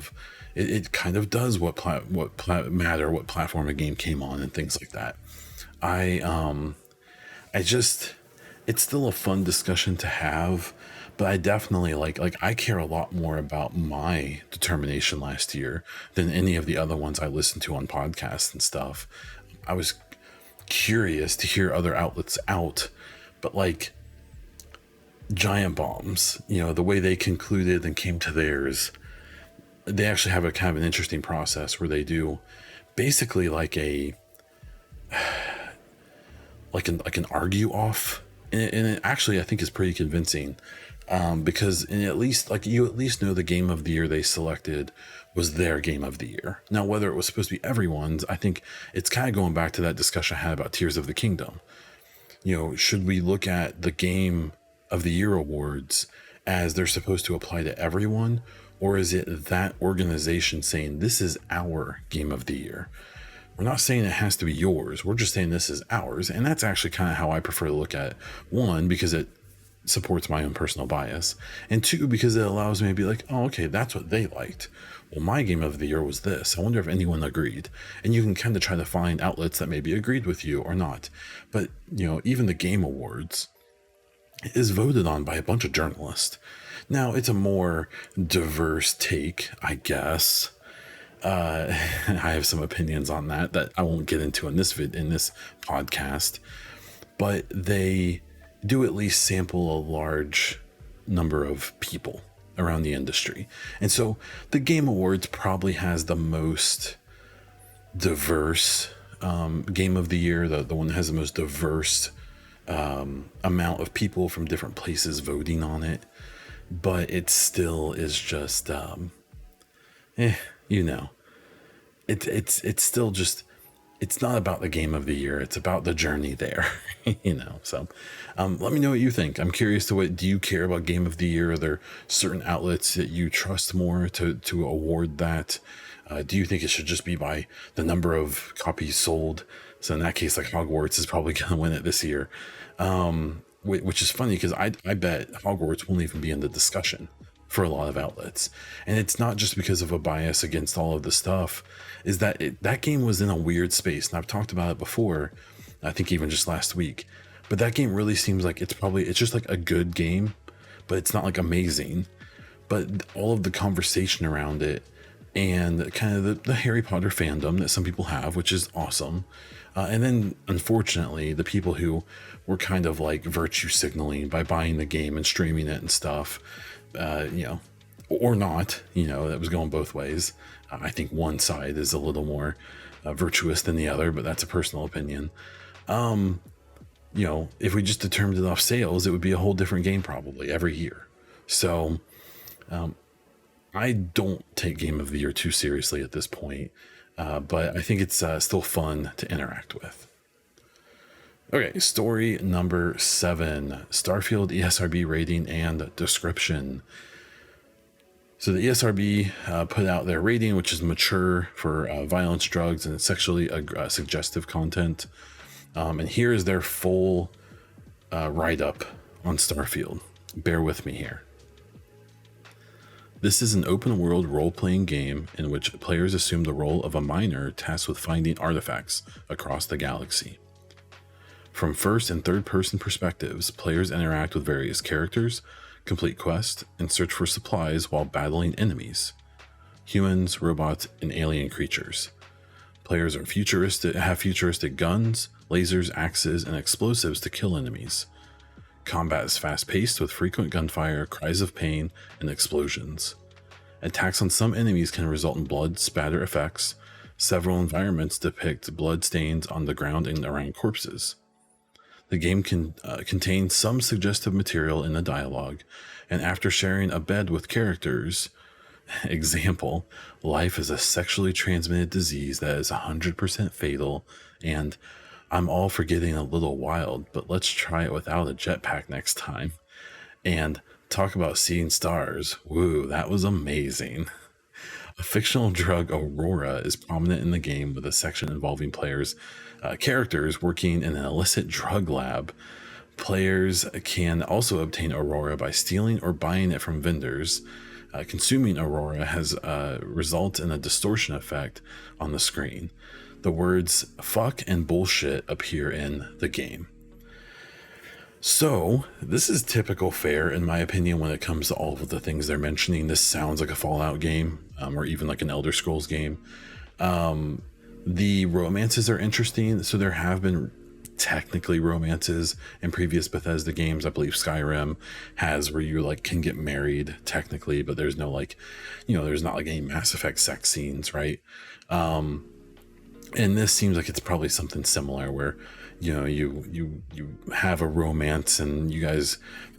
It kind of does what platform a game came on and things like that. It's still a fun discussion to have, but I definitely like I care a lot more about my determination last year than any of the other ones I listened to on podcasts and stuff. I was curious to hear other outlets out, but like Giant Bombs, the way they concluded and came to theirs, they actually have a kind of an interesting process where they do basically like an argue off, and it actually I think is pretty convincing, because at least know the game of the year they selected was their game of the year. Now, whether it was supposed to be everyone's, I think it's kind of going back to that discussion I had about Tears of the Kingdom. Should we look at the game of the year awards as they're supposed to apply to everyone, or is it that organization saying this is our game of the year? We're not saying it has to be yours, we're just saying this is ours. And that's actually kind of how I prefer to look at it. One, because it supports my own personal bias, and two, because it allows me to be like, oh, okay, that's what they liked. Well, my game of the year was this. I wonder if anyone agreed. And you can kind of try to find outlets that maybe agreed with you or not. But even the Game Awards is voted on by a bunch of journalists. Now, it's a more diverse take, I guess. I have some opinions on that I won't get into in this podcast, but they do at least sample a large number of people around the industry. And so the Game Awards probably has the most diverse game of the year, the one that has the most diverse amount of people from different places voting on it, but it still is just it's still just, it's not about the game of the year, it's about the journey there. So let me know what you think. I'm curious do you care about game of the year? Are there certain outlets that you trust more to award that? Do you think it should just be by the number of copies sold? So in that case, like Hogwarts is probably going to win it this year. Which is funny because I bet Hogwarts won't even be in the discussion for a lot of outlets. And it's not just because of a bias against all of the stuff, is that that game was in a weird space. And I've talked about it before, I think even just last week. But that game really seems like it's just like a good game, but it's not like amazing. But all of the conversation around it and kind of the Harry Potter fandom that some people have, which is awesome. And then, unfortunately, the people who were kind of like virtue signaling by buying the game and streaming it and stuff, or not, that was going both ways. I think one side is a little more virtuous than the other, but that's a personal opinion. If we just determined it off sales, it would be a whole different game probably every year. So I don't take Game of the Year too seriously at this point, but I think it's still fun to interact with. Okay, story number 7, Starfield ESRB rating and description. So the ESRB put out their rating, which is mature for violence, drugs, and sexually suggestive content. And here is their full write-up on Starfield. Bear with me here. This is an open-world role-playing game in which players assume the role of a miner tasked with finding artifacts across the galaxy. From first and third-person perspectives, players interact with various characters, complete quests, and search for supplies while battling enemies. Humans, robots, and alien creatures. Players are have futuristic guns, lasers, axes, and explosives to kill enemies. Combat is fast-paced with frequent gunfire, cries of pain, and explosions. Attacks on some enemies can result in blood spatter effects. Several environments depict blood stains on the ground and around corpses. The game contains some suggestive material in the dialogue, and after sharing a bed with characters, example, life is a sexually transmitted disease that is 100% fatal, and I'm all for getting a little wild, but let's try it without a jetpack next time. And talk about seeing stars. Woo, that was amazing. A fictional drug, Aurora, is prominent in the game with a section involving characters working in an illicit drug lab. Players can also obtain Aurora by stealing or buying it from vendors. Consuming Aurora has result in a distortion effect on the screen. The words fuck and bullshit appear in the game. So, this is typical fare, in my opinion, when it comes to all of the things they're mentioning. This sounds like a Fallout game, or even like an Elder Scrolls game. The romances are interesting. So there have been technically romances in previous Bethesda games. I believe Skyrim has where you like can get married technically, but there's no like, there's not like any Mass Effect sex scenes, right? And this seems like it's probably something similar where, you have a romance and you guys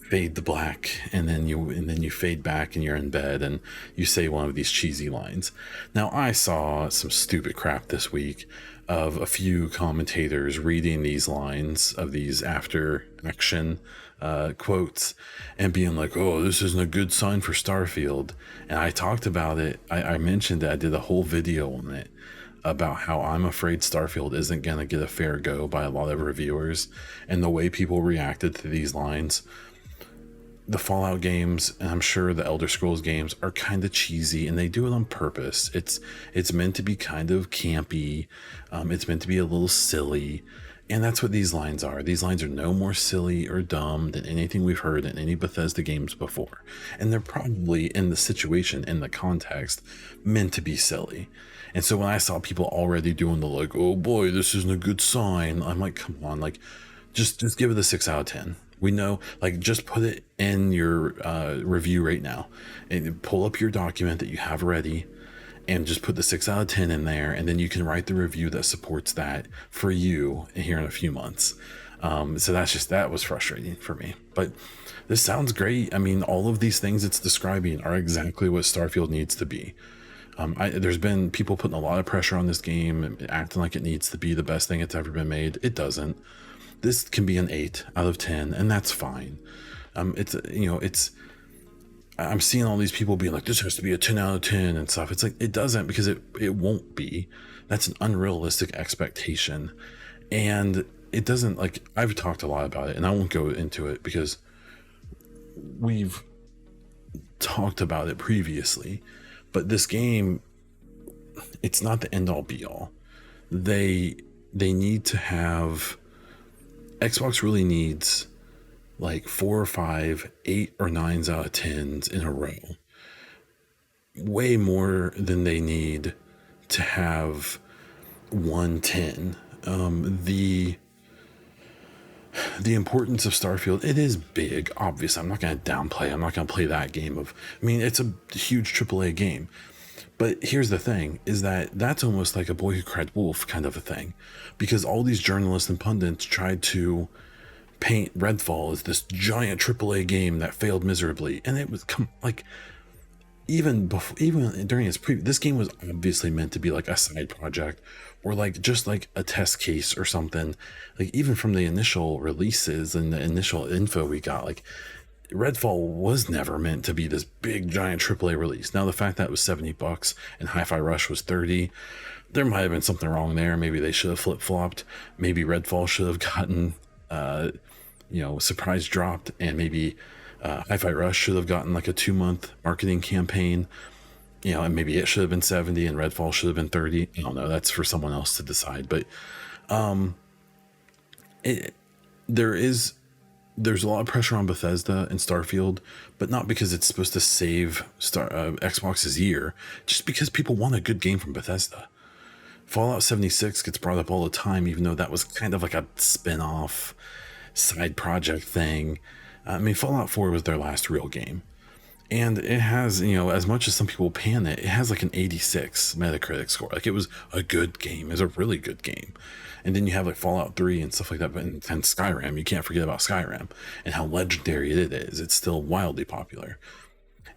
fade to black and then you fade back and you're in bed and you say one of these cheesy lines. Now, I saw some stupid crap this week of a few commentators reading these lines of these after action quotes and being like, oh, this isn't a good sign for Starfield. And I talked about it. I mentioned that I did a whole video on it about how I'm afraid Starfield isn't going to get a fair go by a lot of reviewers, and the way people reacted to these lines. The Fallout games, and I'm sure the Elder Scrolls games, are kind of cheesy, and they do it on purpose. It's meant to be kind of campy. It's meant to be a little silly, and that's what these lines are. These lines are no more silly or dumb than anything we've heard in any Bethesda games before, and they're probably, in the situation, in the context, meant to be silly. And so when I saw people already doing the like, oh boy, this isn't a good sign, I'm like, come on, like, just give it a 6 out of 10. We know, like, just put it in your review right now and pull up your document that you have ready and just put the 6 out of 10 in there. And then you can write the review that supports that for you here in a few months. So that was frustrating for me, but this sounds great. I mean, all of these things it's describing are exactly what Starfield needs to be. There's been people putting a lot of pressure on this game, acting like it needs to be the best thing it's ever been made. It doesn't. This can be an 8 out of 10, and that's fine. I'm seeing all these people being like, this has to be a 10 out of 10 and stuff. It's like, it doesn't, because it won't be. That's an unrealistic expectation. And it doesn't, like, I've talked a lot about it, and I won't go into it because we've talked about it previously. But this game, it's not the end all be all. They need to have, Xbox really needs like 4 or 5, 8 or 9s out of 10s in a row. Way more than they need to have 110. The importance of Starfield, it is big, obviously. I'm not going to downplay. I'm not going to play that game it's a huge AAA game. But here's the thing, is that's almost like a Boy Who Cried Wolf kind of a thing. Because all these journalists and pundits tried to paint Redfall as this giant AAA game that failed miserably. And it was, even during its preview, this game was obviously meant to be like a side project or like just like a test case or something. Like, even from the initial releases and the initial info we got, like, Redfall was never meant to be this big giant AAA release. Now the fact that it was $70 and Hi-Fi Rush was 30, there might have been something wrong there. Maybe they should have flip-flopped. Maybe Redfall should have gotten surprise dropped, and maybe Hi-Fi Rush should have gotten like a 2-month marketing campaign, and maybe it should have been 70 and Redfall should have been 30. I don't know. That's for someone else to decide. But there's a lot of pressure on Bethesda and Starfield, but not because it's supposed to save Xbox's year, just because people want a good game from Bethesda. Fallout 76 gets brought up all the time, even though that was kind of like a spin-off side project thing. I mean, Fallout 4 was their last real game. And it has, as much as some people pan it, it has like an 86 Metacritic score. Like, it was a good game. It was a really good game. And then you have like Fallout 3 and stuff like that, and Skyrim. You can't forget about Skyrim and how legendary it is. It's still wildly popular.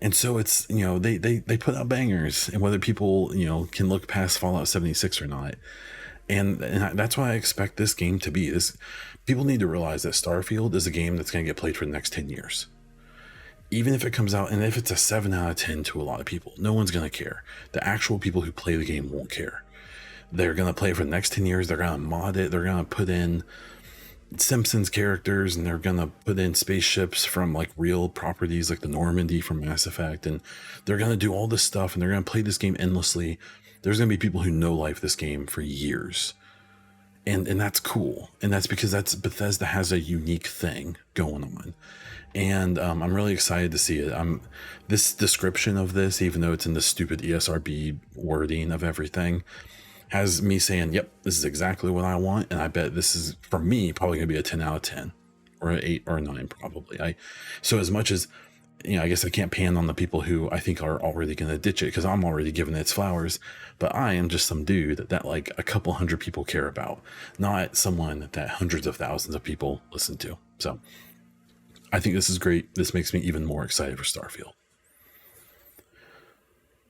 And so it's, they put out bangers, and whether people, can look past Fallout 76 or not. And that's why I expect this game to be this. People need to realize that Starfield is a game that's going to get played for the next 10 years. Even if it comes out, and if it's a 7 out of 10 to a lot of people, no one's going to care. The actual people who play the game won't care. They're going to play it for the next 10 years. They're going to mod it. They're going to put in Simpsons characters, and they're going to put in spaceships from like real properties like the Normandy from Mass Effect. And they're going to do all this stuff, and they're going to play this game endlessly. There's going to be people who know life this game for years. And that's cool. And that's because Bethesda has a unique thing going on. And I'm really excited to see it. This description of this, even though it's in the stupid ESRB wording of everything, has me saying, yep, this is exactly what I want. And I bet this is, for me, probably going to be a 10 out of 10 or an 8 or a 9 probably. So as much as, I guess I can't pan on the people who I think are already going to ditch it, because I'm already giving it its flowers. But I am just some dude that like a couple hundred people care about, not someone that hundreds of thousands of people listen to. So I think this is great. This makes me even more excited for Starfield.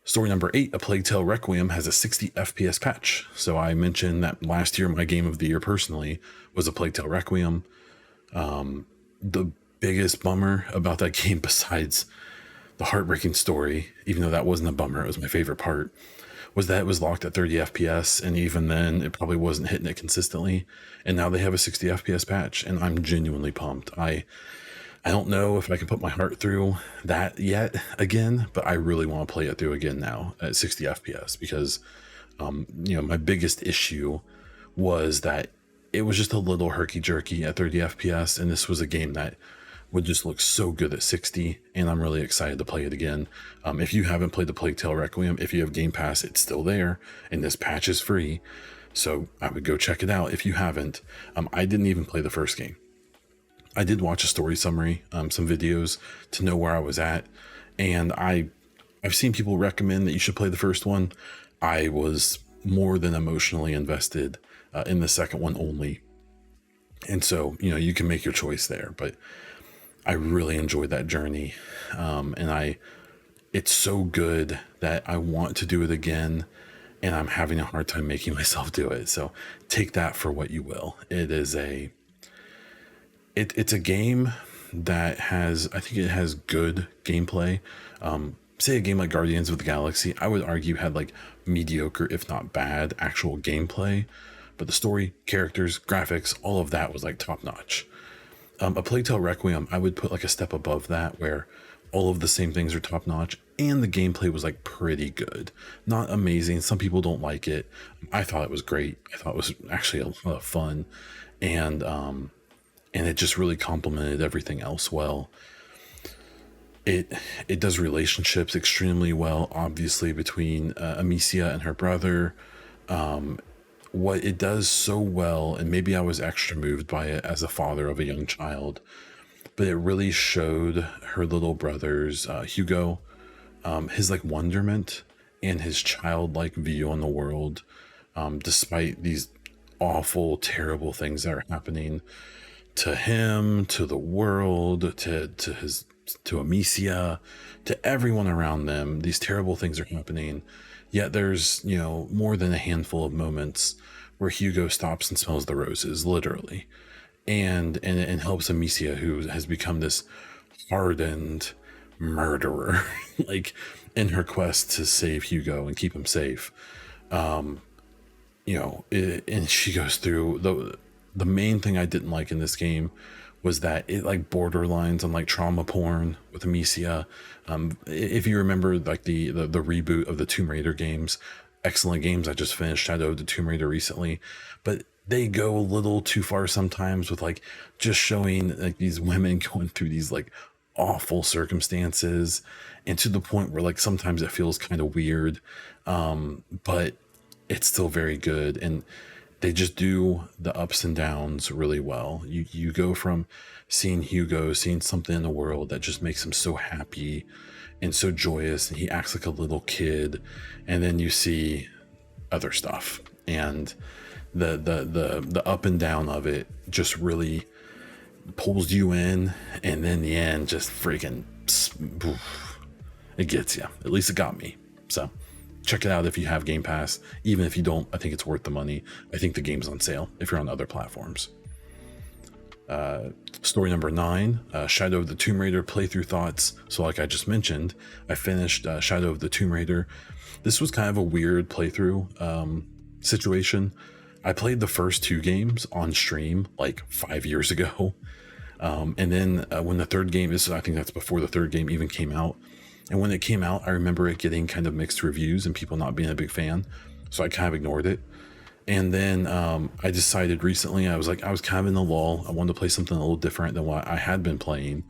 Story number 8, A Plague Tale Requiem has a 60 FPS patch. So I mentioned that last year, my game of the year personally was A Plague Tale Requiem. The biggest bummer about that game, besides the heartbreaking story, even though that wasn't a bummer, it was my favorite part, was that it was locked at 30 FPS. And even then, it probably wasn't hitting it consistently. And now they have a 60 FPS patch, and I'm genuinely pumped. I don't know if I can put my heart through that yet again, but I really want to play it through again now at 60 FPS because, my biggest issue was that it was just a little herky-jerky at 30 FPS, and this was a game that would just look so good at 60, and I'm really excited to play it again. If you haven't played The Plague Tale Requiem, if you have Game Pass, it's still there, and this patch is free, so I would go check it out if you haven't. I didn't even play the first game. I did watch a story summary, some videos to know where I was at, and I've seen people recommend that you should play the first one. I was more than emotionally invested in the second one only, and so you can make your choice there. But I really enjoyed that journey, and it's so good that I want to do it again, and I'm having a hard time making myself do it. So take that for what you will. It is It's a game that I think it has good gameplay. Say a game like Guardians of the Galaxy, I would argue had like mediocre, if not bad, actual gameplay. But the story, characters, graphics, all of that was like top notch. A Plague Tale Requiem, I would put like a step above that, where all of the same things are top notch, and the gameplay was like pretty good. Not amazing. Some people don't like it. I thought it was great. I thought it was actually a lot of fun. And it just really complemented everything else well. It does relationships extremely well, obviously, between Amicia and her brother. What it does so well, and maybe I was extra moved by it as a father of a young child, but it really showed her little brother's Hugo, his like wonderment and his childlike view on the world, despite these awful, terrible things that are happening to him, to the world, to Amicia, to everyone around them. These terrible things are happening, yet there's more than a handful of moments where Hugo stops and smells the roses, literally, and helps Amicia, who has become this hardened murderer, like in her quest to save Hugo and keep him safe. And she goes through the main thing I didn't like in this game was that it like borderlines on like trauma porn with Amicia. If you remember like the reboot of the Tomb Raider games, excellent games. I just finished Shadow of the Tomb Raider recently, but they go a little too far sometimes with like just showing like these women going through these like awful circumstances, and to the point where like sometimes it feels kind of weird, but it's still very good. And they just do the ups and downs really well. You go from seeing Hugo, seeing something in the world that just makes him so happy and so joyous, and he acts like a little kid, and then you see other stuff, and the up and down of it just really pulls you in, and then the end just freaking it gets you. At least it got me. So check it out if you have Game Pass. Even if you don't, I think it's worth the money. I think the game's on sale if you're on other platforms. Story number 9, Shadow of the Tomb Raider playthrough thoughts. So like I just mentioned, I finished Shadow of the Tomb Raider. This was kind of a weird playthrough situation. I played the first 2 games on stream like 5 years ago. And then when the third game is, I think that's before the third game even came out. And when it came out, I remember it getting kind of mixed reviews and people not being a big fan. So I kind of ignored it. And then I decided recently, I was kind of in the lull. I wanted to play something a little different than what I had been playing.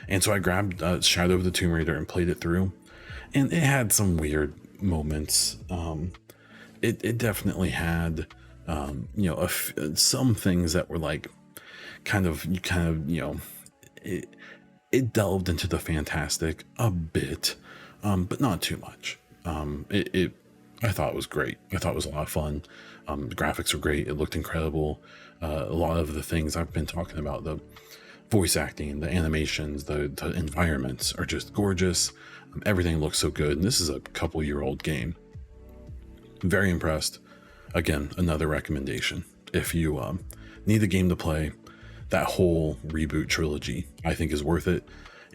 And so I grabbed Shadow of the Tomb Raider and played it through. And it had some weird moments. It definitely had, some things that were like, it delved into the fantastic a bit, but not too much. I thought it was great. I thought it was a lot of fun. The graphics were great. It looked incredible. A lot of the things I've been talking about, the voice acting, the animations, the environments are just gorgeous. Everything looks so good. And this is a couple-year-old game. Very impressed. Again, another recommendation. If you need a game to play, that whole reboot trilogy, I think, is worth it.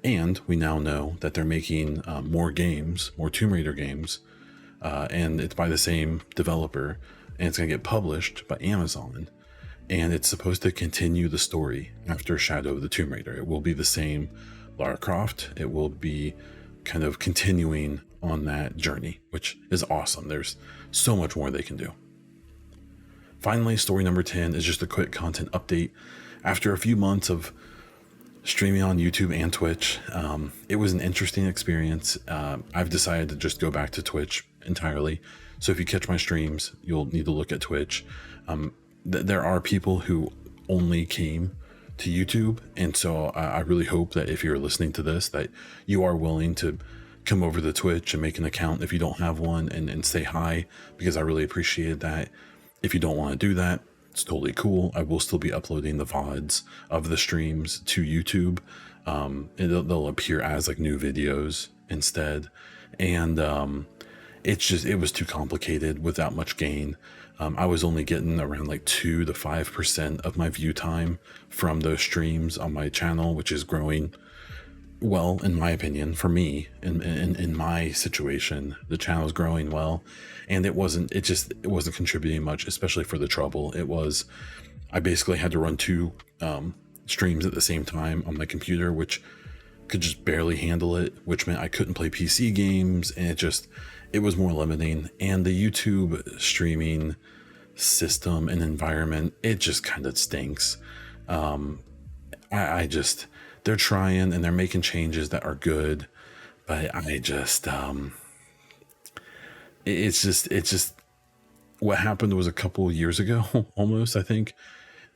And we now know that they're making more games, more Tomb Raider games, and it's by the same developer, and it's going to get published by Amazon, and it's supposed to continue the story after Shadow of the Tomb Raider. It will be the same Lara Croft. It will be kind of continuing on that journey, which is awesome. There's so much more they can do. Finally, story number 10 is just a quick content update. After a few months of streaming on YouTube and Twitch, it was an interesting experience. I've decided to just go back to Twitch entirely. So if you catch my streams, you'll need to look at Twitch. There are people who only came to YouTube. And so I really hope that if you're listening to this, that you are willing to come over to Twitch and make an account if you don't have one, and say hi, because I really appreciate that. If you don't want to do that, it's totally cool. I will still be uploading the VODs of the streams to YouTube. They'll appear as like new videos instead. And it was too complicated without much gain. I was only getting around like 2 to 5% of my view time from those streams on my channel, which is growing well, in my opinion. For me, in my situation, the channel is growing well, and it wasn't contributing much, especially for the trouble. I basically had to run 2 streams at the same time on my computer, which could just barely handle it, which meant I couldn't play PC games, and it was more limiting. And the YouTube streaming system and environment, it just kind of stinks. They're trying and they're making changes that are good, but it's just what happened was a couple of years ago, almost, I think,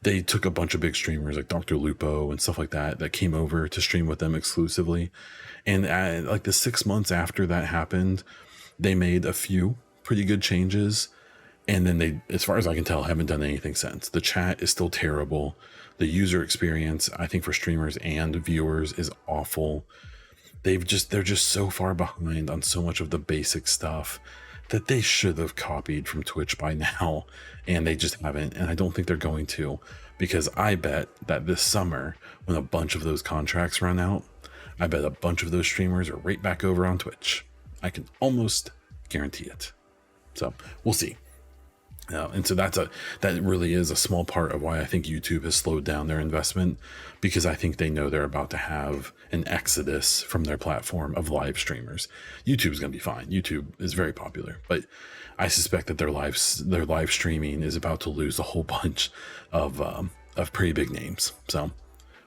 they took a bunch of big streamers like Dr. Lupo and stuff like that came over to stream with them exclusively. And like the 6 months after that happened, they made a few pretty good changes. And then they, as far as I can tell, haven't done anything since. The chat is still terrible. The user experience, I think, for streamers and viewers is awful. They're just so far behind on so much of the basic stuff that they should have copied from Twitch by now, and they just haven't. And I don't think they're going to, because I bet that this summer, when a bunch of those contracts run out, I bet a bunch of those streamers are right back over on Twitch. I can almost guarantee it. So we'll see. And so that really is a small part of why I think YouTube has slowed down their investment, because I think they know they're about to have an exodus from their platform of live streamers. YouTube's going to be fine. YouTube is very popular, but I suspect that their live streaming is about to lose a whole bunch of pretty big names. So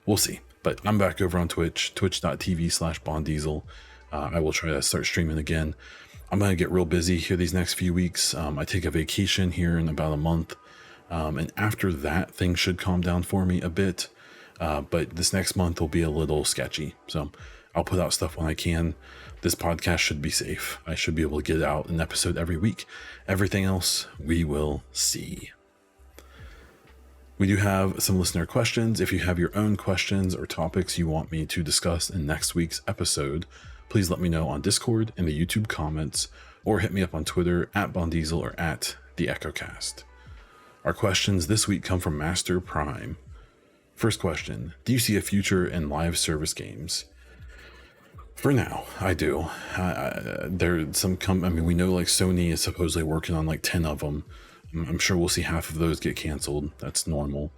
we'll see. But I'm back over on Twitch, twitch.tv/BondDiesel. I will try to start streaming again. I'm going to get real busy here these next few weeks. I take a vacation here in about a month. And after that, things should calm down for me a bit. But this next month will be a little sketchy. So I'll put out stuff when I can. This podcast should be safe. I should be able to get out an episode every week. Everything else, we will see. We do have some listener questions. If you have your own questions or topics you want me to discuss in next week's episode, please let me know on Discord, in the YouTube comments, or hit me up on Twitter @BondDiesel or @TheEchoCast. Our questions this week come from Master Prime. First question: do you see a future in live service games? For now, I do. We know like Sony is supposedly working on like 10 of them. I'm sure we'll see half of those get canceled. That's normal.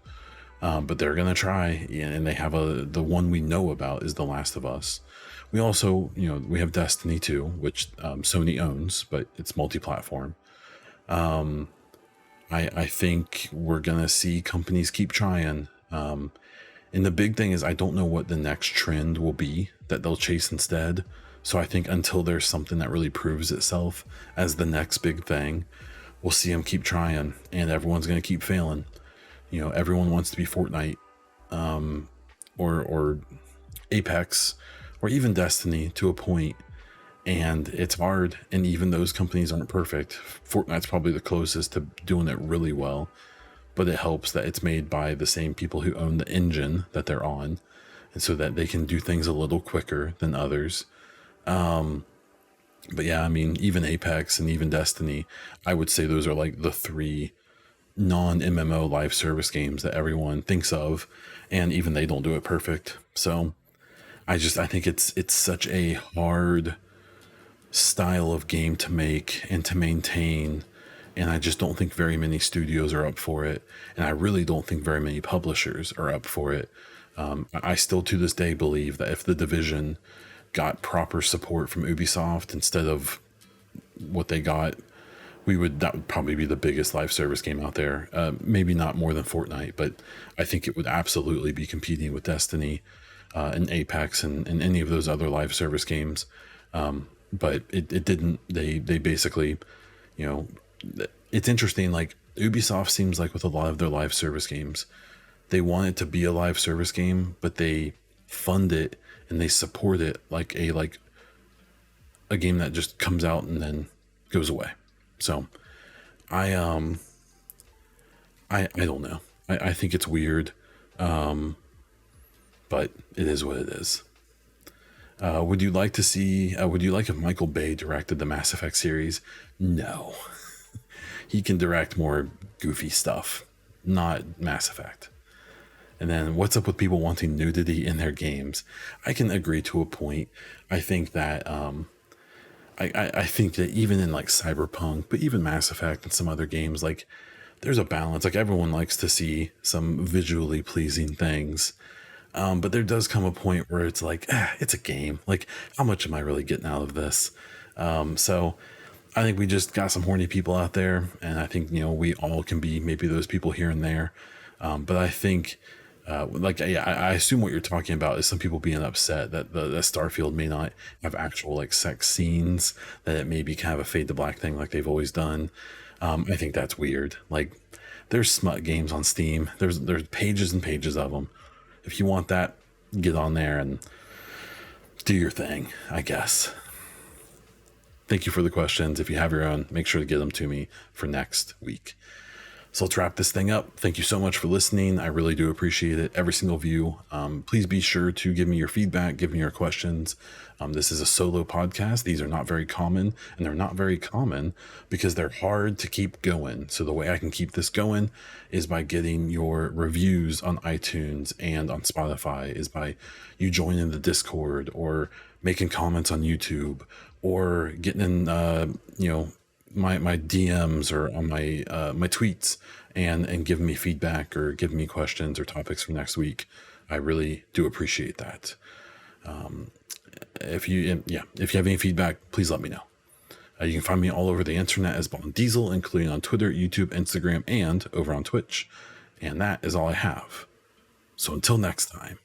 But they're going to try, and they have the one we know about is The Last of Us. We also, we have Destiny 2, which Sony owns, but it's multi-platform. I think we're going to see companies keep trying. And the big thing is I don't know what the next trend will be that they'll chase instead. So I think until there's something that really proves itself as the next big thing, we'll see them keep trying, and everyone's going to keep failing. Everyone wants to be Fortnite, or Apex, or even Destiny to a point, and it's hard, and even those companies aren't perfect. Fortnite's probably the closest to doing it really well, but it helps that it's made by the same people who own the engine that they're on, and so that they can do things a little quicker than others. But yeah, even Apex and even Destiny, I would say those are like the three non-MMO live service games that everyone thinks of, and even they don't do it perfect. So I think it's such a hard style of game to make and to maintain, and I just don't think very many studios are up for it, and I really don't think very many publishers are up for it. I still to this day believe that if The Division got proper support from Ubisoft instead of what they got, that would probably be the biggest live service game out there. Maybe not more than Fortnite, but I think it would absolutely be competing with Destiny and Apex and any of those other live service games. But it didn't. They basically, it's interesting. Like Ubisoft seems like with a lot of their live service games, they want it to be a live service game, but they fund it and they support it like a game that just comes out and then goes away. So I don't know. I think it's weird. But it is what it is. Would you like if Michael Bay directed the Mass Effect series? No. He can direct more goofy stuff, not Mass Effect. And then what's up with people wanting nudity in their games? I can agree to a point. I think that I think that even in like Cyberpunk, but even Mass Effect and some other games, like there's a balance. Like everyone likes to see some visually pleasing things. But there does come a point where it's like, it's a game. Like, how much am I really getting out of this? So I think we just got some horny people out there, and I think, we all can be maybe those people here and there. But I think, I assume what you're talking about is some people being upset that the Starfield may not have actual like sex scenes, that it may be kind of a fade to black thing like they've always done. I think that's weird. Like, there's smut games on Steam. There's pages and pages of them. If you want that, get on there and do your thing, I guess. Thank you for the questions. If you have your own, make sure to get them to me for next week. So let's wrap this thing up. Thank you so much for listening. I really do appreciate it. Every single view. Please be sure to give me your feedback, give me your questions. This is a solo podcast. These are not very common, and they're not very common because they're hard to keep going. So the way I can keep this going is by getting your reviews on iTunes and on Spotify, is by you joining the Discord or making comments on YouTube or getting in, my DMs or on my tweets and giving me feedback or giving me questions or topics for next week. I really do appreciate that. If you have any feedback, please let me know. You can find me all over the internet as Bond Diesel, including on Twitter, YouTube, Instagram, and over on Twitch. And that is all I have. So until next time.